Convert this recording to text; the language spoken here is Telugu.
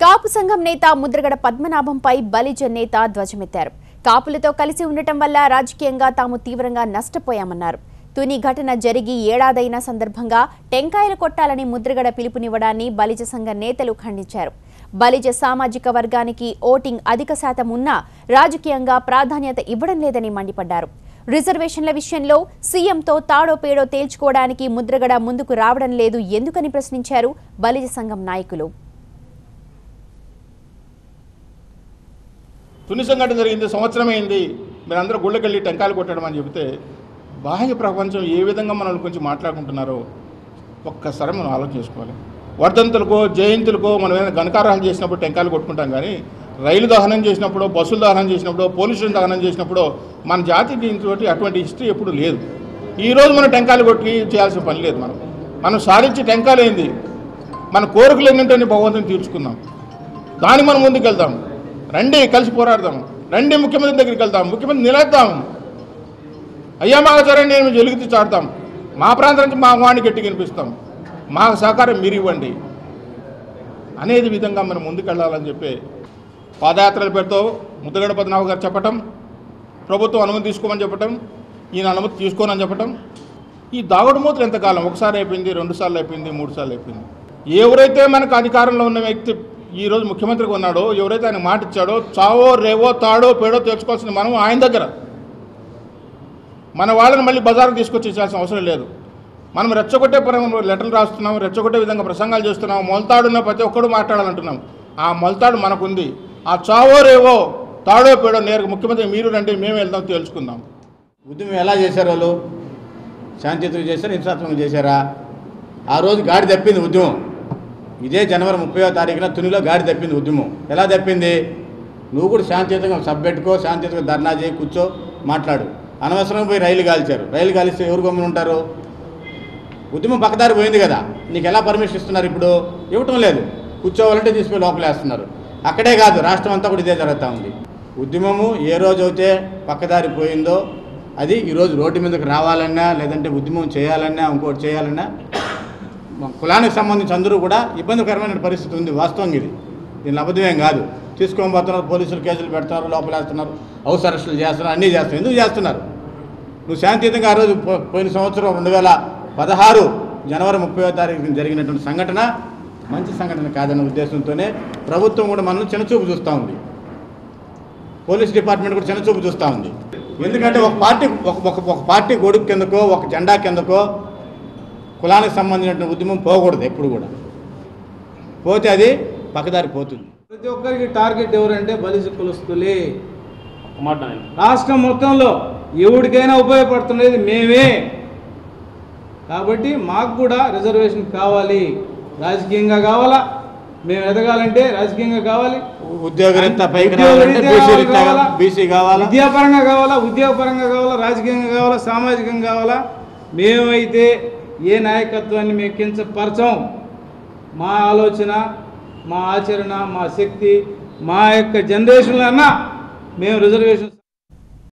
కాపు సంఘం నేత ముద్రగడ పద్మనాభంపై బలిజ నేత ధ్వజమెత్తారు. కాపులతో కలిసి ఉండటం వల్ల రాజకీయంగా తాము తీవ్రంగా నష్టపోయామన్నారు. తుని ఘటన జరిగి ఏడాదైన సందర్భంగా టెంకాయలు కొట్టాలని ముద్రగడ పిలుపునివ్వడాన్ని బలిజ సంఘ నేతలు ఖండించారు. బలిజ సామాజిక వర్గానికి ఓటింగ్ అధిక శాతం ఉన్నా రాజకీయంగా ప్రాధాన్యత ఇవ్వడం లేదని మండిపడ్డారు. రిజర్వేషన్ల విషయంలో సీఎంతో తాడో పేడో తేల్చుకోవడానికి ముద్రగడ ముందుకు రావడం లేదు ఎందుకని ప్రశ్నించారు బలిజ సంఘం నాయకులు. తుని సంఘటన జరిగింది, సంవత్సరమైంది, మీరందరూ గుళ్ళకెళ్ళి టెంకాయలు కొట్టడం అని చెబితే బాహ్య ప్రపంచం ఏ విధంగా మనల్ని కొంచెం మాట్లాడుకుంటున్నారో ఒక్కసారి మనం ఆలోచన చేసుకోవాలి. వర్ధంతులకో జయంతులకో మనం ఏదైనా ఘనకార్యాలు చేసినప్పుడు టెంకాయలు కొట్టుకుంటాం, కానీ రైలు దహనం చేసినప్పుడు, బస్సులు దహనం చేసినప్పుడు, పోలీస్ స్టేషన్ దహనం చేసినప్పుడు మన జాతి దీంతో అటువంటి హిస్టరీ ఎప్పుడు లేదు. ఈరోజు మనం టెంకాయలు కొట్టి చేయాల్సిన పని లేదు. మనం సాధించి టెంకాయలు ఏంది, మన కోరికలు ఏంటంటే భగవంతుని తీర్చుకుందాం, దానికి మనం ముందుకు వెళ్దాం. రండి కలిసి పోరాడదాం, రండి ముఖ్యమంత్రి దగ్గరికి వెళ్దాం, ముఖ్యమంత్రి నిలద్దాం, అయ్యా మాగాచారాన్ని నేను వెలుగుతూ చాడతాం, మా ప్రాంతం నుంచి మా వాణి గట్టి కనిపిస్తాం, మా సహకారం మీరు ఇవ్వండి అనేది విధంగా మనం ముందుకెళ్ళాలని చెప్పి పాదయాత్రల పేరుతో ముద్రగడ పద్మనాభం గారు చెప్పటం, ప్రభుత్వం అనుమతి తీసుకోమని చెప్పటం, ఈయన అనుమతి తీసుకోనని చెప్పటం. ఈ దాగుడు మూతలు ఎంతకాలం? ఒకసారి అయిపోయింది, 2 సార్లు అయిపోయింది, 3 సార్లు అయిపోయింది. ఎవరైతే మనకు అధికారంలో ఉన్న వ్యక్తి ఈరోజు ముఖ్యమంత్రిగా ఉన్నాడో, ఎవరైతే ఆయన మాట ఇచ్చాడో, చావో రేవో తాడో పేడో తెచ్చుకోవాల్సింది మనం ఆయన దగ్గర. మన వాళ్ళని మళ్ళీ బజారుకు తీసుకొచ్చి ఇచ్చాల్సిన అవసరం లేదు. మనం రెచ్చగొట్టే పరంగా లెటర్లు రాస్తున్నాం, రెచ్చగొట్టే విధంగా ప్రసంగాలు చేస్తున్నాం, మొలతాడున్న ప్రతి ఒక్కడు మాట్లాడాలంటున్నాం. ఆ మొలతాడు మనకుంది. ఆ చావో రేవో తాడో పేడో నేరుగా ముఖ్యమంత్రి మీరు రండి, మేము వెళ్దాం, తెలుసుకుందాం. ఉద్యమం ఎలా చేశారు? వాళ్ళు శాంతియుతంగా చేశారా, హింసాత్మకంగా చేశారా? ఆ రోజు గాడి తప్పింది ఉద్యమం. ఇదే జనవరి 30వ తారీఖున తునిలో గాడి తప్పింది ఉద్యమం. ఎలా తప్పింది? నువ్వు కూడా శాంతియుతంగా సభ పెట్టుకో, శాంతియుతంగా ధర్నా చేయి, కూర్చో, మాట్లాడు. అనవసరంగా పోయి రైలు కాల్చారు. రైలు కాలిస్తే ఎవరు గమ్మున ఉంటారు? ఉద్యమం పక్కదారి పోయింది కదా. నీకు ఎలా పర్మిషన్ ఇస్తున్నారు? ఇప్పుడు ఇవ్వటం లేదు. కూర్చోవాలంటే తీసుకుని లోపలేస్తున్నారు. అక్కడే కాదు, రాష్ట్రం అంతా కూడా ఇదే జరుగుతూ ఉంది. ఉద్యమము ఏ రోజు అయితే పక్కదారి పోయిందో అది ఈరోజు రోడ్డు మీదకి రావాలన్నా, లేదంటే ఉద్యమం చేయాలన్నా, ఇంకోటి చేయాలన్నా కులానికి సంబంధించి అందరూ కూడా ఇబ్బందికరమైన పరిస్థితి ఉంది. వాస్తవం ఇది, దీని అబద్ధమేం కాదు. తీసుకొని పోతున్నారు, పోలీసులు కేసులు పెడుతున్నారు, లోపలేస్తున్నారు, హౌస్ అరెస్టులు చేస్తున్నారు, అన్నీ చేస్తున్నారు. ఎందుకు చేస్తున్నారు? నువ్వు శాంతియుతంగా ఆ రోజు పోయిన సంవత్సరం 2016 జనవరి 30వ తారీఖున జరిగినటువంటి సంఘటన మంచి సంఘటన కాదన్న ఉద్దేశంతోనే ప్రభుత్వం కూడా మనల్ని చిన్నచూపు చూస్తూ ఉంది. పోలీస్ డిపార్ట్మెంట్ కూడా చిన్నచూపు చూస్తూ ఉంది. ఎందుకంటే ఒక పార్టీ గొడుగు కిందకో, ఒక జెండా కిందకో కులానికి సంబంధించిన ఉద్యమం పోకూడదు. ఎప్పుడు కూడా పోతే అది పక్కదారి పోతుంది. ప్రతి ఒక్కరికి టార్గెట్ ఎవరంటే బలిజ కులస్తులే. రాష్ట్రం మొత్తంలో ఎవరికైనా ఉపయోగపడుతున్నది మేమే. కాబట్టి మాకు కూడా రిజర్వేషన్ కావాలి, రాజకీయంగా కావాలా. మేము ఎదగాలంటే రాజకీయంగా కావాలి, విద్యాపరంగా కావాలా, రాజకీయంగా కావాలా, సామాజికంగా కావాలా. మేమైతే ఏ నాయకత్వాన్ని మేము కించపరచం. మా ఆలోచన, మా ఆచరణ, మా శక్తి, మా యొక్క జనరేషన్లో అన్నా మేము రిజర్వేషన్